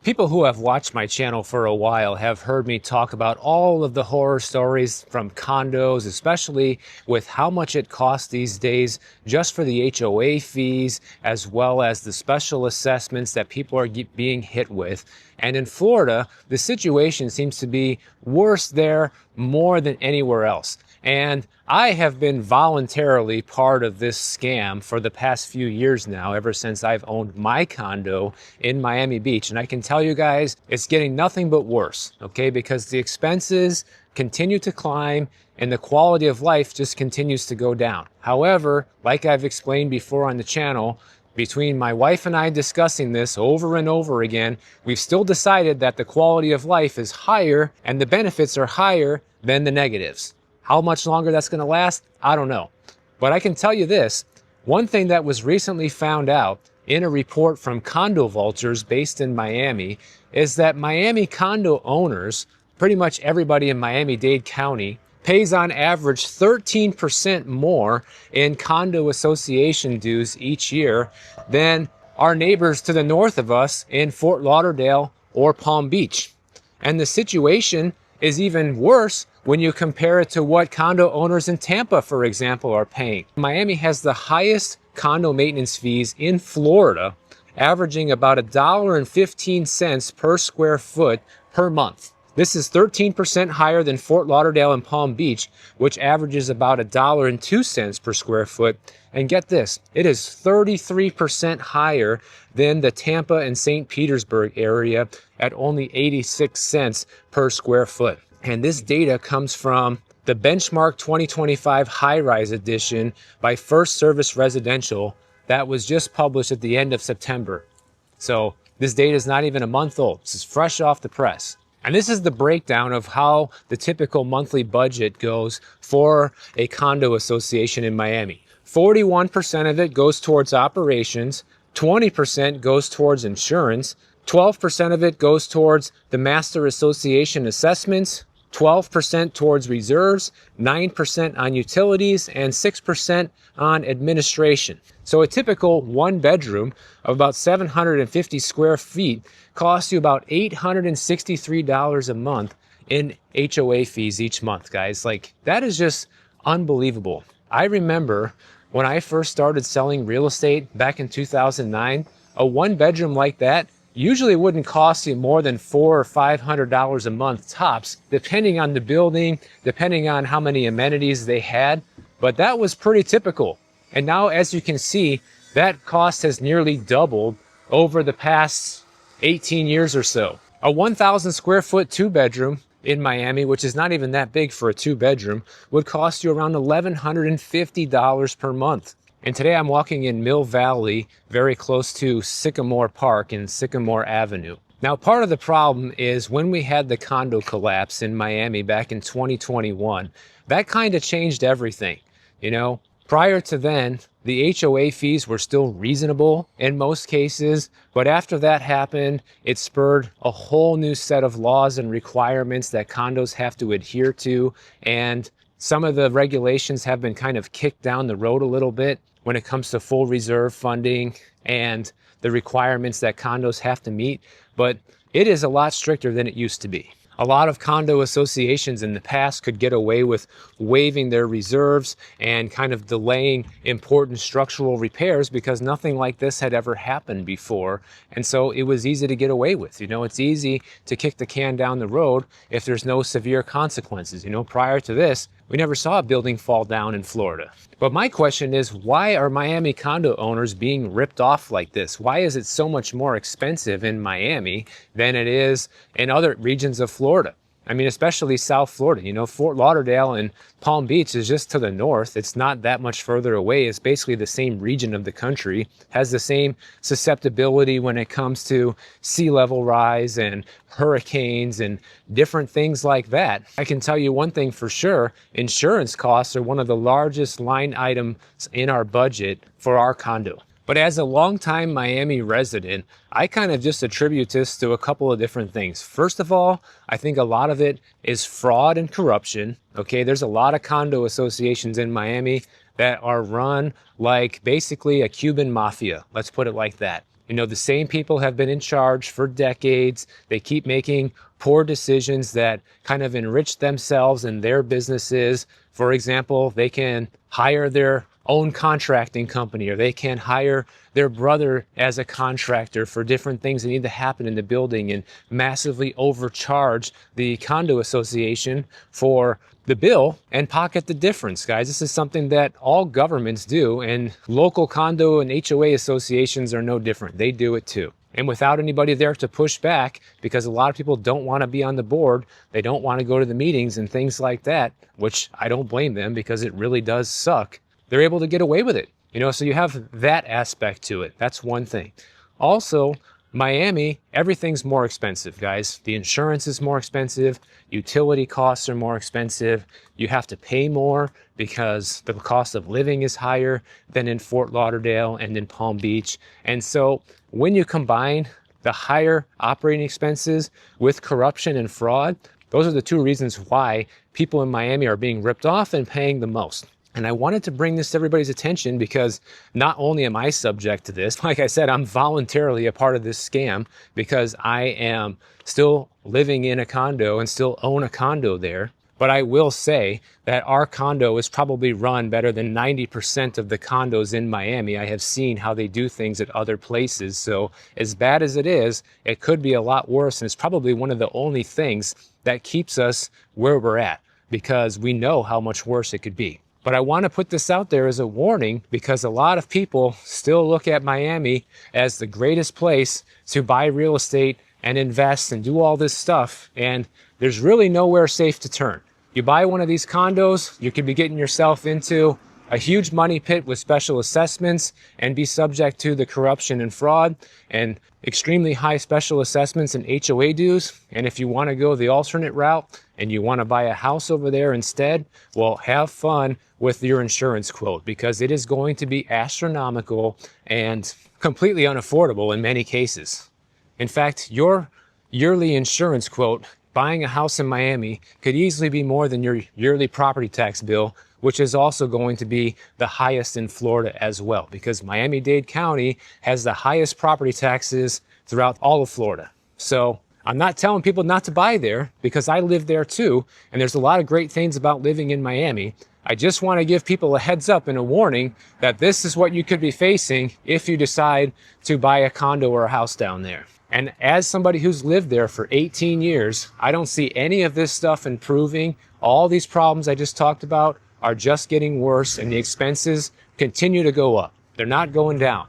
People who have watched my channel for a while have heard me talk about all of the horror stories from condos, especially with how much it costs these days just for the HOA fees, as well as the special assessments that people are being hit with. And in Florida, the situation seems to be worse there more than anywhere else. And I have been voluntarily part of this scam for the past few years now, ever since I've owned my condo in Miami Beach. And I can tell you guys, it's getting nothing but worse, okay? Because the expenses continue to climb and the quality of life just continues to go down. However, like I've explained before on the channel, between my wife and I discussing this over and over again, we've still decided that the quality of life is higher and the benefits are higher than the negatives. How much longer that's going to last, I don't know. But I can tell you this, one thing that was recently found out in a report from Condo Vultures based in Miami is that Miami condo owners, pretty much everybody in Miami-Dade County, pays on average 13% more in condo association dues each year than our neighbors to the north of us in Fort Lauderdale or Palm Beach. And the situation is even worse when you compare it to what condo owners in Tampa, for example, are paying. Miami has the highest condo maintenance fees in Florida, averaging about $1.15 per square foot per month. This is 13% higher than Fort Lauderdale and Palm Beach, which averages about $1.02 per square foot. And get this, it is 33% higher than the Tampa and St. Petersburg area at only 86 cents per square foot. And this data comes from the Benchmark 2025 High-Rise Edition by First Service Residential that was just published at the end of September. So this data is not even a month old. This is fresh off the press. And this is the breakdown of how the typical monthly budget goes for a condo association in Miami. 41% of it goes towards operations, 20% goes towards insurance, 12% of it goes towards the master association assessments, 12% towards reserves, 9% on utilities, and 6% on administration. So a typical one bedroom of about 750 square feet costs you about $863 a month in HOA fees each month, guys. Like, that is just unbelievable. I remember when I first started selling real estate back in 2009, a one bedroom like that usually wouldn't cost you more than $400 or $500 a month tops, depending on the building, depending on how many amenities they had. But that was pretty typical. And now, as you can see, that cost has nearly doubled over the past 18 years or so. A 1,000 square foot two bedroom in Miami, which is not even that big for a two bedroom, would cost you around $1,150 per month. And today I'm walking in Mill Valley, very close to Sycamore Park and Sycamore Avenue. Now, part of the problem is when we had the condo collapse in Miami back in 2021, that kind of changed everything. You know, prior to then, the HOA fees were still reasonable in most cases, but after that happened, it spurred a whole new set of laws and requirements that condos have to adhere to, and some of the regulations have been kind of kicked down the road a little bit when it comes to full reserve funding and the requirements that condos have to meet, but it is a lot stricter than it used to be. A lot of condo associations in the past could get away with waiving their reserves and kind of delaying important structural repairs because nothing like this had ever happened before. And so it was easy to get away with. You know, it's easy to kick the can down the road if there's no severe consequences. You know, prior to this, we never saw a building fall down in Florida. But my question is, why are Miami condo owners being ripped off like this? Why is it so much more expensive in Miami than it is in other regions of Florida? I mean, especially South Florida. You know, Fort Lauderdale and Palm Beach is just to the north. It's not that much further away. It's basically the same region of the country, has the same susceptibility when it comes to sea level rise and hurricanes and different things like that. I can tell you one thing for sure, insurance costs are one of the largest line items in our budget for our condo. But as a longtime Miami resident, I kind of just attribute this to a couple of different things. First of all, I think a lot of it is fraud and corruption. Okay, there's a lot of condo associations in Miami that are run like basically a Cuban mafia. Let's put it like that. You know, the same people have been in charge for decades. They keep making poor decisions that kind of enrich themselves and their businesses. For example, they can hire their own contracting company, or they can hire their brother as a contractor for different things that need to happen in the building, and massively overcharge the condo association for the bill and pocket the difference, guys. This is something that all governments do, and local condo and HOA associations are no different. They do it too. And without anybody there to push back, because a lot of people don't want to be on the board, they don't want to go to the meetings and things like that, which I don't blame them, because it really does suck. They're able to get away with it. You know, so you have that aspect to it. That's one thing. Also, Miami, everything's more expensive, guys. The insurance is more expensive. Utility costs are more expensive. You have to pay more because the cost of living is higher than in Fort Lauderdale and in Palm Beach. And so when you combine the higher operating expenses with corruption and fraud, those are the two reasons why people in Miami are being ripped off and paying the most. And I wanted to bring this to everybody's attention because not only am I subject to this, like I said, I'm voluntarily a part of this scam because I am still living in a condo and still own a condo there. But I will say that our condo is probably run better than 90% of the condos in Miami. I have seen how they do things at other places. So as bad as it could be a lot worse. And it's probably one of the only things that keeps us where we're at, because we know how much worse it could be. But I want to put this out there as a warning, because a lot of people still look at Miami as the greatest place to buy real estate and invest and do all this stuff. And there's really nowhere safe to turn. You buy one of these condos, you could be getting yourself into a huge money pit with special assessments and be subject to the corruption and fraud and extremely high special assessments and HOA dues. And if you want to go the alternate route and you want to buy a house over there instead, well, have fun with your insurance quote, because it is going to be astronomical and completely unaffordable in many cases. In fact, your yearly insurance quote buying a house in Miami could easily be more than your yearly property tax bill, which is also going to be the highest in Florida as well, because Miami-Dade County has the highest property taxes throughout all of Florida. So I'm not telling people not to buy there, because I live there too, and there's a lot of great things about living in Miami. I just want to give people a heads up and a warning that this is what you could be facing if you decide to buy a condo or a house down there. And as somebody who's lived there for 18 years, I don't see any of this stuff improving. All these problems I just talked about are just getting worse, and the expenses continue to go up. They're not going down.